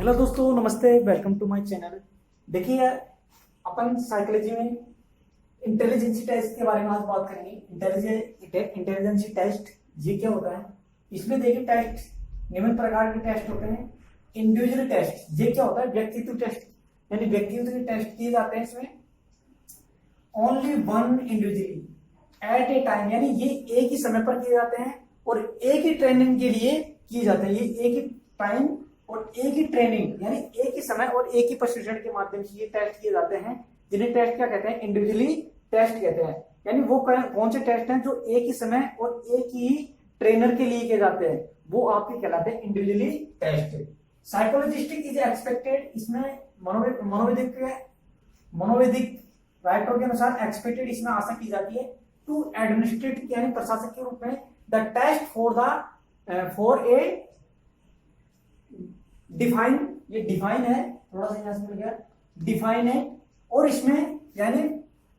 Hello दोस्तों, नमस्ते। Welcome to my channel. देखिए, अपन साइकोलॉजी में इंटेलिजेंसी टेस्ट के बारे में आज बात करेंगे। इंटेलिजेंसी टेस्ट ये क्या होता है? इसमें देखिए, टेस्ट निम्न प्रकार के टेस्ट होते हैं। इंडिविजुअल टेस्ट ये क्या होता है? व्यक्तित्व टेस्ट, यानी व्यक्तित्व के टेस्ट किए जाते हैं इसमें only one individually at a time, यानी ये एक ही समय पर किए जाते हैं और एक ही ट्रेनिंग के लिए किए जाते हैं। ये एक ही टाइम और एक ही ट्रेनिंग, यानी एक ही समय और एक ही प्रशिक्षण के माध्यम से ये टेस्ट किए जाते हैं, जिन्हें टेस्ट क्या कहते हैं? इंडिविजुअली टेस्ट कहते हैं। यानी वो कौन से टेस्ट हैं जो एक ही समय और एक ही ट्रेनर के लिए किए जाते हैं, वो आपके कहलाते हैं इंडिविजुअली टेस्ट। साइकोलॉजिस्टिक इज एक्सपेक्टेड, इसमें मनोवैदिक राइटरों के अनुसार एक्सपेक्टेड इसमें आशा की जाती है टू एडमिनिस्ट्रेट, यानी प्रशासक के रूप में the test for a define, ये डिफाइन है, थोड़ा सा यहां से मिल गया, डिफाइन है। और इसमें यानी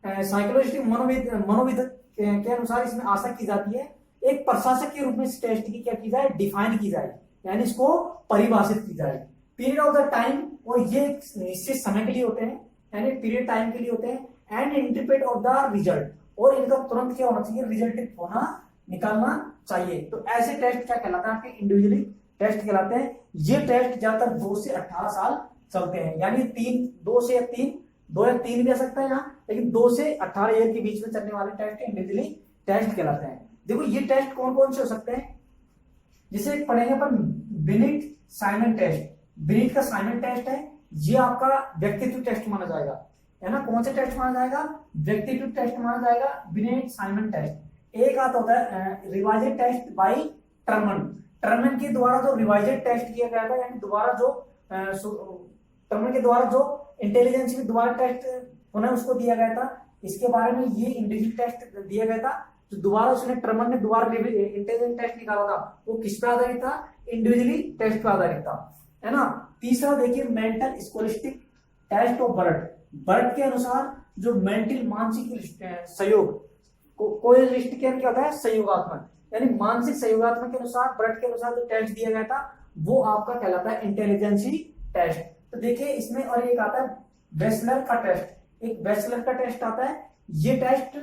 साइकोलॉजिस्टिक मनोविद के अनुसार इसमें आशा की जाती है एक प्रशासक के रूप में इस टेस्ट की क्या की जाए? डिफाइन की जाए, यानी इसको परिभाषित की जाए। पीरियड ऑफ द टाइम, और ये निश्चित समय के लिए होते हैं, यानी पीरियड टाइम के लिए होते हैं। And interpret of the result, और इनका तुरंत क्या होना चाहिए? रिजल्ट होना, निकालना चाहिए। तो ऐसे टेस्ट क्या कहलाते हैं? आपके इंडिविजुअली टेस्ट कहलाते हैं। ये टेस्ट ज्यादातर 2 से 18 साल चलते हैं, यानी 2 से 3 भी आ सकता है यहाँ, लेकिन 2 से 18 ईयर के बीच में चलने वाले टेस्ट इंडिविजुअली टेस्ट कहलाते हैं। देखो, ये टेस्ट कौन कौन से हो सकते हैं? जिसे पढ़ेंगे अपन बिनेट साइमन टेस्ट। बिनेट का साइमन टेस्ट है, ये आपका व्यक्तित्व टेस्ट माना जाएगा, है ना। कौन सा टेस्ट माना जाएगा? व्यक्तित्व टेस्ट माना जाएगा, बिनेट साइमन टेस्ट। एक आता होता है रिवाइजेड टेस्ट बाय टर्मन के द्वारा जो रिवाइजेड टेस्ट किया गया था, यानी दोबारा जो टर्मन के द्वारा जो इंटेलिजेंस में दोबारा टेस्ट पुनः उसको दिया गया था, इसके बारे में ये इंडिविजुअल टेस्ट दिया गया था। जो दोबारा उसने टर्मन ने दोबारा इंटेलिजेंस टेस्ट निकाला था, वो किस पे आधारित था? इंडिविजुअली टेस्ट पे आधारित था, है ना। तीसरा देखिए, mental scholastic test of Burt के अनुसार जो मेंटल मानसिक सहयोग कोएलिस्टिक क्या होता है? सहयोगात्मक, यानी मानसिक सहयोगात्मक के अनुसार ब्रट के अनुसार जो टेस्ट दिया गया था, वो आपका कहलाता है इंटेलिजेंसी टेस्ट। तो देखिए, इसमें और एक आता है वेस्लर का टेस्ट। एक वेस्लर का टेस्ट आता है, ये टेस्ट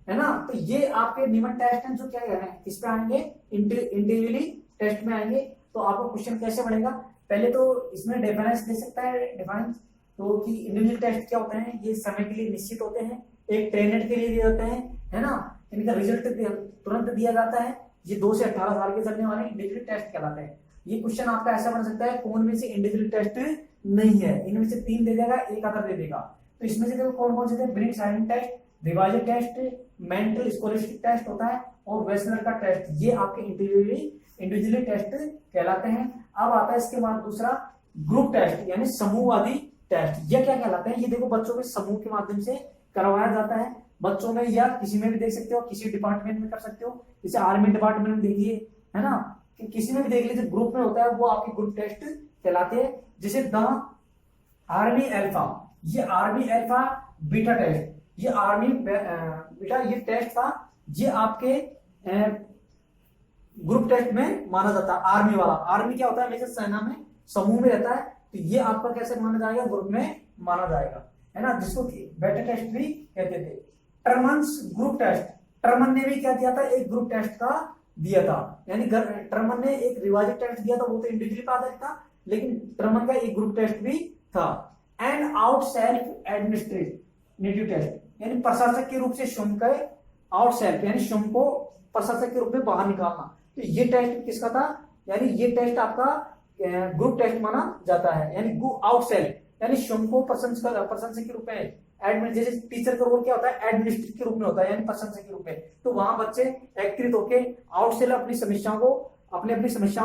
है ना। तो ये आपके निम्न टेस्ट हैं जो क्या है, किस पे आएंगे? इंडिविजुअली टेस्ट में आएंगे। तो आपको क्वेश्चन कैसे बनेगा? पहले तो इसमें डिफरेंस दे सकता है, डिफरेंस तो कि इंडिविजुअल टेस्ट क्या होते हैं? ये समय के लिए निश्चित होते हैं, एक ट्रेनर के लिए दिए होते हैं, है ना। इनका रिजल्ट तुरंत दिया जाता है। ये 2 से 18 साल के चलने वाले इंडिविजुअल टेस्ट कहलाते हैं। ये क्वेश्चन आपका ऐसा बन सकता है, कौन में से इंडिविजुअल टेस्ट नहीं है? इनमें से 3 दे देगा, एक आधा दे देगा। तो इसमें से देखो कौन कौन से थे? Brain silent test, revised test, mental scholastic test होता है, और वेस्लर का टेस्ट। ये आपके इंडिविजुअली टेस्ट कहलाते हैं। अब आता है इसके बाद दूसरा ग्रुप टेस्ट, यानी समूहवादी टेस्ट। ये क्या कहलाते हैं? ये देखो, बच्चों के समूह के माध्यम से करवाया जाता है। बच्चों में या किसी में भी देख सकते हो, किसी डिपार्टमेंट में कर सकते हो, जैसे आर्मी डिपार्टमेंट में देखिए, है ना, कि किसी में भी देख लीजिए, ग्रुप में होता है, वो आपके ग्रुप टेस्ट कहलाते हैं। जैसे द आर्मी अल्फा, ये आर्मी अल्फा बीटा टेस्ट, ये आर्मी बीटा ये टेस्ट था, ये आपके ग्रुप टेस्ट में माना जाता है। आर्मी वाला, आर्मी क्या होता है? हमेशा सेना में समूह में रहता है, तो ये आपका कैसे माना जाएगा? ग्रुप में माना जाएगा, है ना, जिसको बेटा टेस्ट भी कहते थे। टर्मन्स ग्रुप टेस्ट, टर्मन ने भी क्या दिया था? एक ग्रुप टेस्ट का दिया था, यानी टर्मन ने एक रिवाइजेड टेस्ट दिया था, वो तो इंडिविजुअली पे आधारित था, लेकिन टर्मन का एक ग्रुप टेस्ट भी था। And out self administrative test, यानी प्रशासक के रूप से शुम का आउट सेल्फ, यानी शुम को प्रशासक के रूप में बाहर निकालना। तो ये टेस्ट किसका था? यानी ये टेस्ट आपका ग्रुप टेस्ट माना जाता है, यानी आउट सेल्फ, यानी शुम को प्रशंसक के रूप में एडमिन, जैसे टीचर का रोल क्या होता है? एडमिनिस्ट्रेटर के रूप में होता है, यानी प्रशंसक के रूप में। तो वहां बच्चे एकत्रित होकर आउट सेल अपनी समस्याओं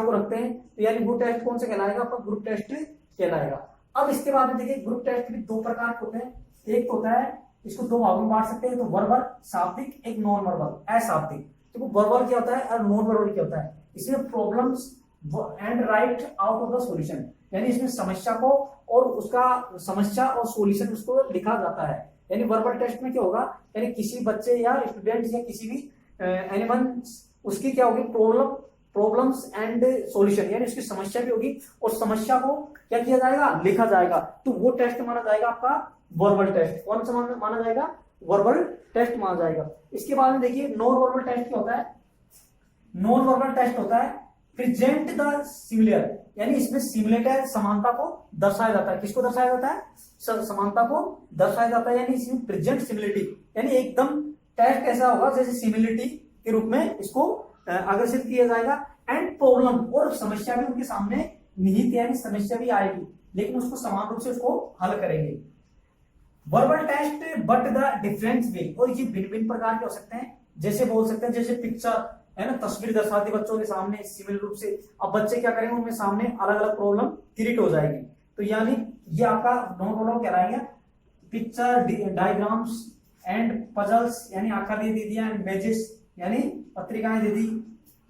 को रखते हैं। तो यानी वो टेस्ट कौन सा कहलाएगा? आपका ग्रुप टेस्ट कहलाएगा। अब इसके बाद में देखिए, ग्रुप टेस्ट भी 2 प्रकार के होते हैं। एक तो होता है, इसको 2 भागों में बांट सकते हैं, तो वर्बल शाब्दिक, एक नॉन वर्बल अशाब्दिक। तो वर्बल क्या होता है और नॉन वर्बल क्या होता है? इसमें problems and right out of the solution, यानी इसमें समस्या को और उसका समस्या और सॉल्यूशन उसको लिखा जाता है। यानी वर्बल टेस्ट में क्या होगा? यानी किसी बच्चे या स्टूडेंट या किसी भी एनिमल, उसकी क्या होगी? प्रॉब्लम्स एंड सॉल्यूशन, यानी उसकी समस्या भी होगी और समस्या को क्या किया जाएगा, लिखा जाएगा। तो वो टेस्ट माना जाएगा आपका वर्बल टेस्ट। कौन सा माना जाएगा, वर्बल टेस्ट माना जाएगा। इसके बाद में देखिए नॉन वर्बल टेस्ट क्या होता है। नॉन वर्बल टेस्ट होता है प्रेजेंट द सिमिलर, यानी इसमें सिमिलर समानता को दर्शाया जाता है। किसको दर्शाया जाता है, समानता को दर्शाया जाता है, यानी इसमें प्रेजेंट सिमिलिटी, यानी एकदम टेस्ट ऐसा होगा जैसे सिमिलिटी के रूप में इसको अग्रसित किया जाएगा। एंड प्रॉब्लम, और समस्या भी उनके सामने निहित, यानी समस्या भी आएगी लेकिन उसको समान रूप से उसको हल करेंगे। Verbal test but the different way, और ये भिन्न भिन्न प्रकार के हो सकते हैं। जैसे बोल सकते हैं जैसे पिक्चर है ना, तस्वीर दर्शाती बच्चों के सामने सिमिलर रूप से। अब बच्चे क्या करेंगे, उनके सामने अलग अलग प्रॉब्लम क्रिएट हो जाएगी। तो यानी ये आपका नॉन वर्बल कहलाएगा। पिक्चर, डायग्राम्स एंड पजल्स, यानी आकृति दे दिया, एंड इमेजेस यानी पत्रिकाएं दे दी।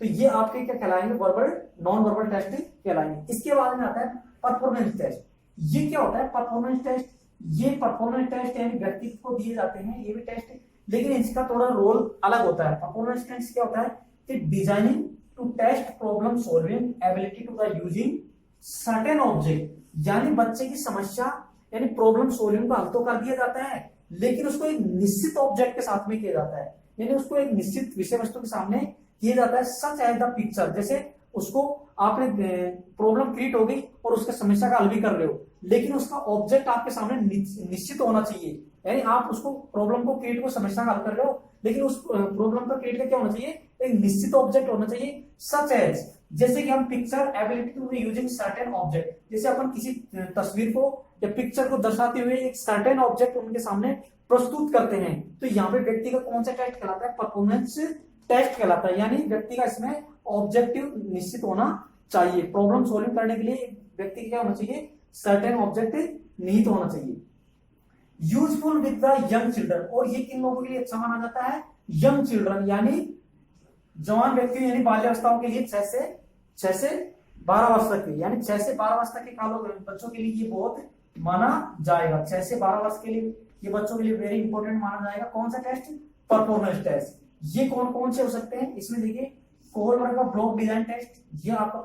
तो ये आपके क्या कहलाएंगे, वर्बल नॉन वर्बल टेस्ट कहलाएंगे। इसके बाद में आता है परफॉर्मेंस टेस्ट। ये क्या होता है परफॉर्मेंस टेस्ट, ये परफॉर्मेंस टेस्ट यानी व्यक्ति को दिए जाते हैं ये भी टेस्ट, लेकिन इसका थोड़ा रोल अलग होता है। परफॉर्मेंस टेस्ट क्या होता है कि designing to test problem solving ability to the using certain object, यानी बच्चे की समस्या यानी प्रॉब्लम सॉल्विंग को हल तो कर दिया जाता है लेकिन उसको एक निश्चित ऑब्जेक्ट के साथ में किया जाता है, यानी उसको एक निश्चित विषय वस्तु के सामने किया जाता है। सच एज द पिक्चर, जैसे उसको आपने प्रॉब्लम क्रिएट हो गई और उसका समस्या का हल भी कर रहे हो, लेकिन उसका ऑब्जेक्ट आपके सामने निश्चित होना चाहिए। यानी आप उसको प्रॉब्लम को क्रिएट को समस्या का हल कर रहे हो, लेकिन उस प्रॉब्लम का क्रिएट का क्या होना चाहिए, एक निश्चित ऑब्जेक्ट होना चाहिए। सच एज, जैसे कि हम picture ability to using certain object, जैसे अपन किसी तस्वीर को या पिक्चर को दर्शाते हुए एक सर्टेन ऑब्जेक्ट उनके सामने प्रस्तुत करते हैं। तो यहाँ पे व्यक्ति का कौन सा टेस्ट कहलाता है, परफॉर्मेंस टेस्ट कहलाता है। यानी व्यक्ति का इसमें ऑब्जेक्टिव निश्चित होना चाहिए। प्रॉब्लम सॉल्विंग करने के लिए व्यक्ति क्या होना चाहिए, सर्टेन ऑब्जेक्ट निहित होना चाहिए। Useful with the young children, और ये किन लोगों के लिए अच्छा माना जाता है, यंग चिल्ड्रन यानी जवान व्यक्ति, यानी बाल्यावस्थाओं के लिए 6 से 12 वर्ष तक के, यानी 6 से 12 वर्ष तक के कालों बच्चों के लिए ये बहुत माना जाएगा। 6 से 12 वर्ष के लिए ये बच्चों के लिए वेरी इंपॉर्टेंट माना जाएगा। कौन सा टेस्ट, परफॉर्मेंस टेस्ट। ये कौन कौन से हो सकते हैं, इसमें देखिए कोहलबर्ग का ब्लॉक डिजाइन टेस्ट, ये आपका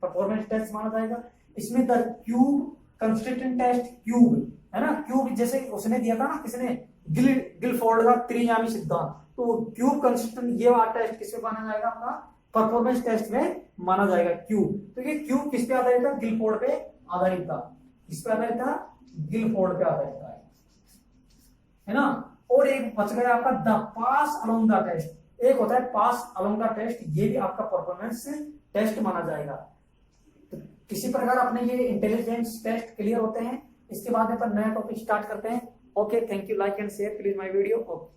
परफॉर्मेंस टेस्ट माना जाएगा। इसमें the cube construction test, cube है ना, क्यूब जैसे उसने दिया था ना, किसने, गिलफोर्ड का त्रिआयामी सिद्धांत। तो क्यूब कंस्ट्रक्शन ये वाला टेस्ट किसमें माना जाएगा, आपका परफॉर्मेंस टेस्ट में माना जाएगा क्यूब। तो ये क्यूब किस पे आधारित था, गिलफोर्ड पे आधारित था। किस पे आधारित था, गिलफोर्ड पे आधारित था, है ना। और एक बच गया आपका the pass along the test. एक होता है पास अलोंग द टेस्ट, ये भी आपका परफॉर्मेंस टेस्ट माना जाएगा। तो किसी प्रकार अपने ये इंटेलिजेंस टेस्ट क्लियर होते हैं। इसके बाद अपन नया टॉपिक स्टार्ट करते हैं। Okay, thank you, like and share please my video. Okay.